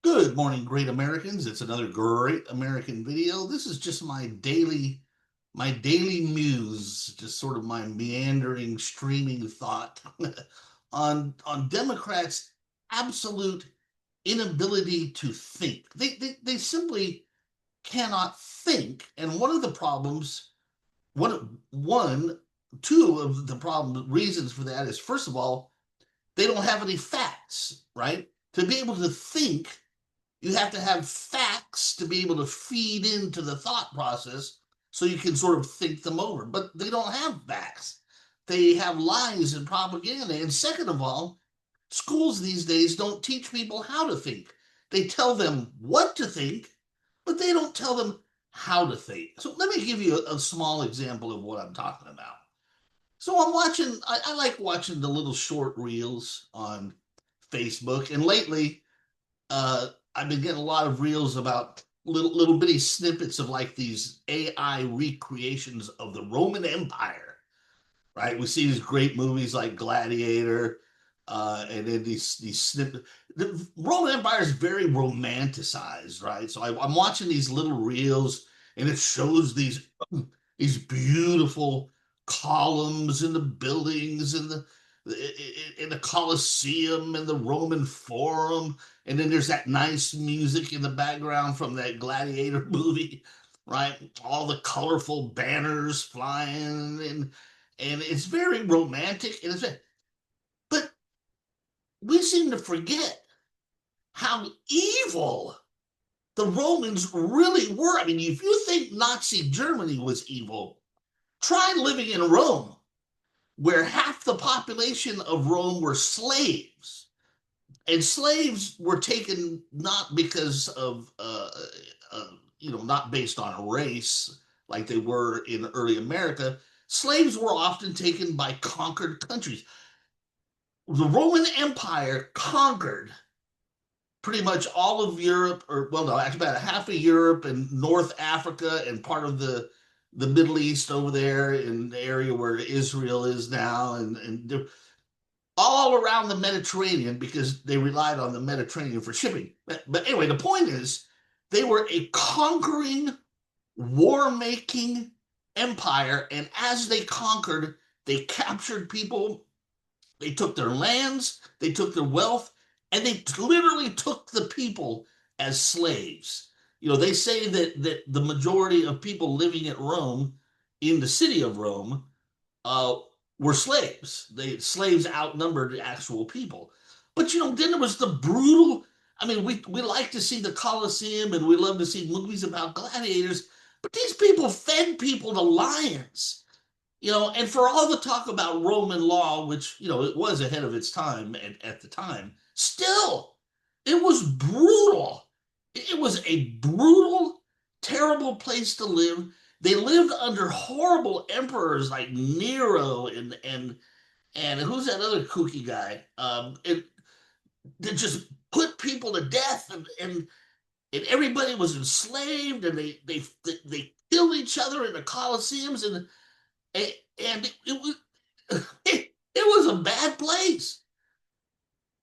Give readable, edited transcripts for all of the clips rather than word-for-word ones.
Good morning, great Americans. It's another great American video. This is just my daily muse, just sort of my meandering, streaming thought on Democrats' absolute inability to think. They simply cannot think. And one of the problems, one, two of the problem reasons for that is, first of all, they don't have any facts, right? To be able to think, you have to have facts to be able to feed into the thought process so you can sort of think them over. But they don't have facts. They have lies and propaganda. And second of all, schools these days don't teach people how to think. They tell them what to think, but they don't tell them how to think. So let me give you a small example of what I'm talking about. So I like watching the little short reels on Facebook. And lately, I've been getting a lot of reels about little bitty snippets of like these AI recreations of the Roman Empire, right? We see these great movies like Gladiator, and then these snippets. The Roman Empire is very romanticized, right? So I'm watching these little reels, and it shows these beautiful columns in the buildings and the in the Colosseum and the Roman Forum, and then there's that nice music in the background from that Gladiator movie, right? All the colorful banners flying, and it's very romantic, but we seem to forget how evil the Romans really were. I mean, if you think Nazi Germany was evil, try living in Rome, where half the population of Rome were slaves. And slaves were taken not because of, not based on race like they were in early America. Slaves were often taken by conquered countries. The Roman Empire conquered pretty much all of Europe, or well, no, actually about half of Europe and North Africa and part of the Middle East over there in the area where Israel is now, and all around the Mediterranean because they relied on the Mediterranean for shipping. But anyway, the point is they were a conquering, war making empire. And as they conquered, they captured people, they took their lands, they took their wealth, and they literally took the people as slaves. They say that the majority of people living at Rome, in the city of Rome, uh, were slaves. Slaves outnumbered the actual people. But then there was the brutal. I mean, we like to see the Colosseum and we love to see movies about gladiators, but these people fed people to lions. And for all the talk about Roman law, which it was ahead of its time at the time, still it was brutal. It was a brutal, terrible place to live. They lived under horrible emperors like Nero and who's that other kooky guy? They just put people to death, and everybody was enslaved, and they killed each other in the Colosseums, and it was it was a bad place.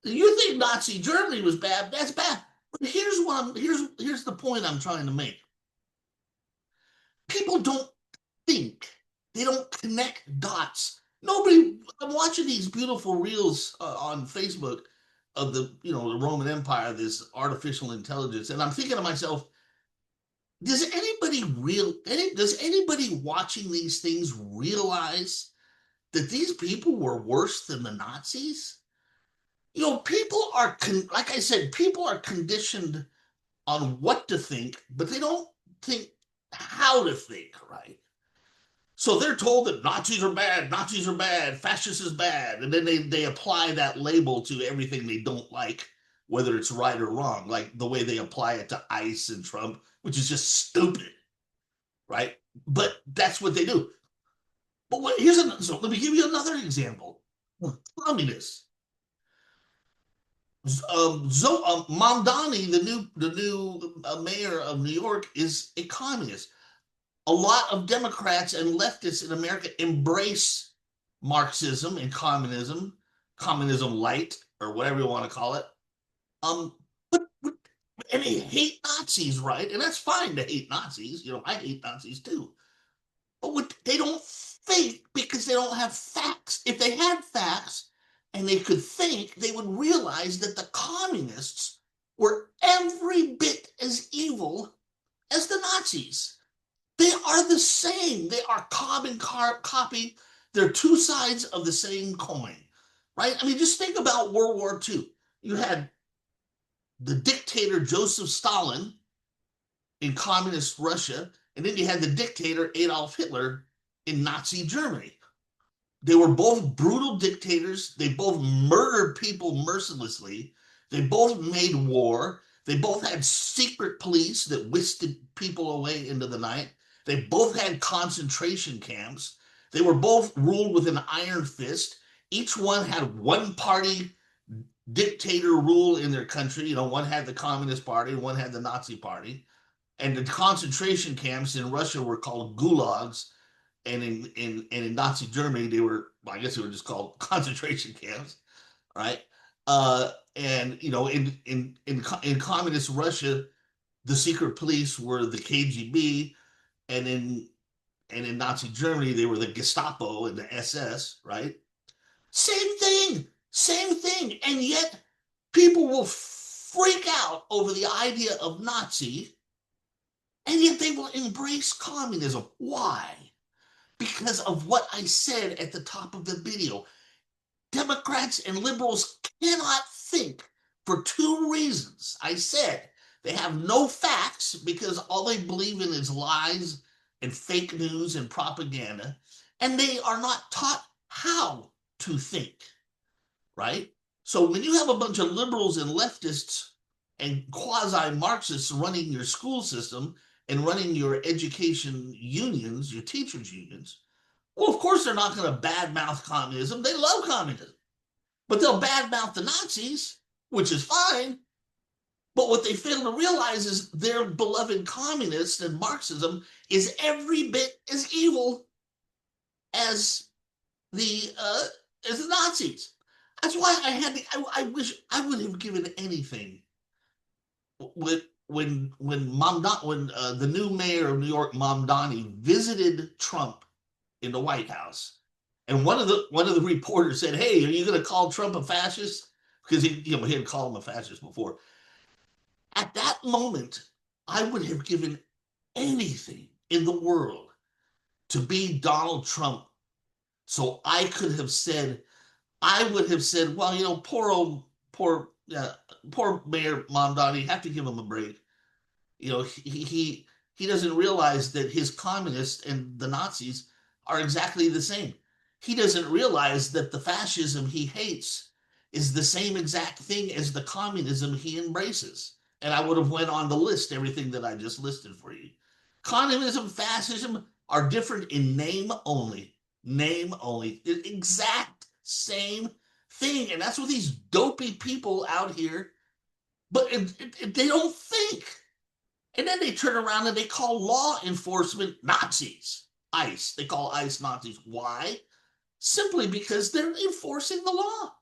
You think Nazi Germany was bad? That's bad. But here's the point I'm trying to make. People don't think. They don't connect dots. Nobody. I'm watching these beautiful reels on Facebook of the Roman Empire, this artificial intelligence, and I'm thinking to myself, does anybody watching these things realize that these people were worse than the Nazis? People are like I said, people are conditioned on what to think, but they don't think how to think, right? So they're told that Nazis are bad, fascist is bad, and then they apply that label to everything they don't like, whether it's right or wrong, like the way they apply it to ICE and Trump, which is just stupid, right? But that's what they do. But so let me give you another example. Communists. Mamdani, the new mayor of New York, is a communist. A lot of Democrats and leftists in America embrace Marxism and communism light, or whatever you want to call it. Um, but And they hate Nazis, right? And that's fine to hate Nazis. I hate Nazis too. But they don't think because they don't have facts. If they had facts and they could think, they would realize that the communists were every bit as evil as the Nazis. They are the same. They are carbon copy. They're two sides of the same coin, right? I mean, just think about World War II. You had the dictator Joseph Stalin in communist Russia, and then you had the dictator Adolf Hitler in Nazi Germany. They were both brutal dictators. They both murdered people mercilessly. They both made war. They both had secret police that whisked people away into the night. They both had concentration camps. They were both ruled with an iron fist. Each one had one party dictator rule in their country. One had the Communist Party, one had the Nazi Party. And the concentration camps in Russia were called gulags, and in Nazi Germany they were, well, I guess they were just called concentration camps, right? And in communist Russia, the secret police were the KGB, and in Nazi Germany they were the Gestapo and the SS, right? Same thing, and yet people will freak out over the idea of Nazi, and yet they will embrace communism. Why? Because of what I said at the top of the video. Democrats and liberals cannot think for two reasons. I said they have no facts because all they believe in is lies and fake news and propaganda, and they are not taught how to think, right? So when you have a bunch of liberals and leftists and quasi-Marxists running your school system and running your education unions, your teachers' unions, well, of course they're not going to badmouth communism. They love communism. But they'll badmouth the Nazis, which is fine. But what they fail to realize is their beloved communists and Marxism is every bit as evil as the Nazis. That's why I wish I would have given anything when the new mayor of New York, Mamdani, visited Trump in the White House, and one of the reporters said, "Hey, are you going to call Trump a fascist?" Because he had called him a fascist before. At that moment, I would have given anything in the world to be Donald Trump, so I could have said, I would have said, well, poor Mayor Mamdani, have to give him a break. He doesn't realize that his communists and the Nazis are exactly the same. He doesn't realize that the fascism he hates is the same exact thing as the communism he embraces. And I would have went on the list everything that I just listed for you. Communism, fascism are different in name only. Name only. The exact same thing. And that's what these dopey people out here, but they don't think. And then they turn around and they call law enforcement Nazis. ICE. They call ICE Nazis. Why? Simply because they're enforcing the law.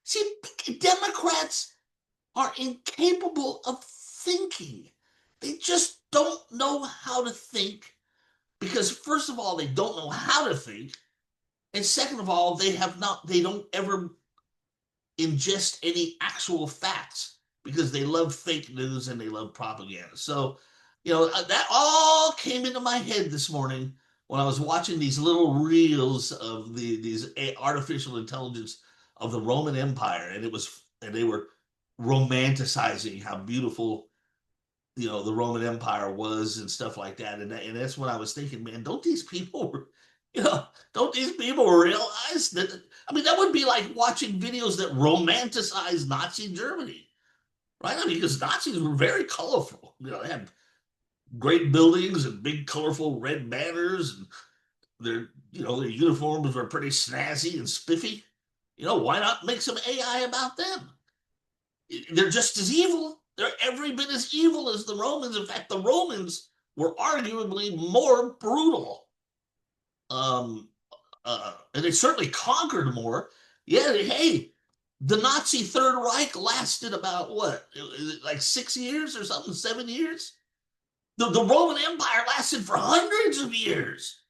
See, Democrats are incapable of thinking. They just don't know how to think because, first of all, they don't know how to think. And second of all, they don't ever ingest any actual facts because they love fake news and they love propaganda. So, that all came into my head this morning when I was watching these little reels of these artificial intelligence of the Roman Empire, and they were romanticizing how beautiful the Roman Empire was and stuff like that. And that's when I was thinking, man, don't these people realize that? I mean, that would be like watching videos that romanticize Nazi Germany, right? I mean, because Nazis were very colorful. They had great buildings and big, colorful red banners, and their uniforms were pretty snazzy and spiffy. Why not make some AI about them? They're just as evil. They're every bit as evil as the Romans. In fact, the Romans were arguably more brutal. And they certainly conquered more. Yeah, hey, The Nazi Third Reich lasted about what, like 6 years or something, 7 years? The Roman Empire lasted for hundreds of years.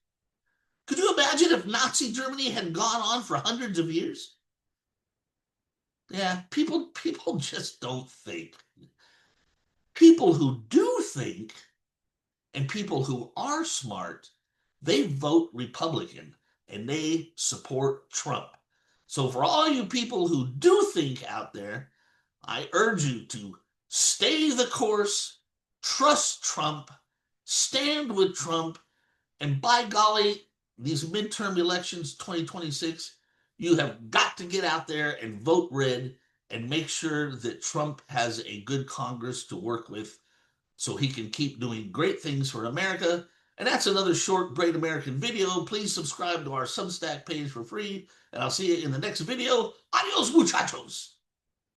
Could you imagine if Nazi Germany had gone on for hundreds of years? Yeah, people just don't think. People who do think and people who are smart, they vote Republican and they support Trump. So for all you people who do think out there, I urge you to stay the course, trust Trump, stand with Trump, and by golly, these midterm elections 2026, you have got to get out there and vote red and make sure that Trump has a good Congress to work with so he can keep doing great things for America. And that's another short, great American video. Please subscribe to our Substack page for free, and I'll see you in the next video. Adios, muchachos.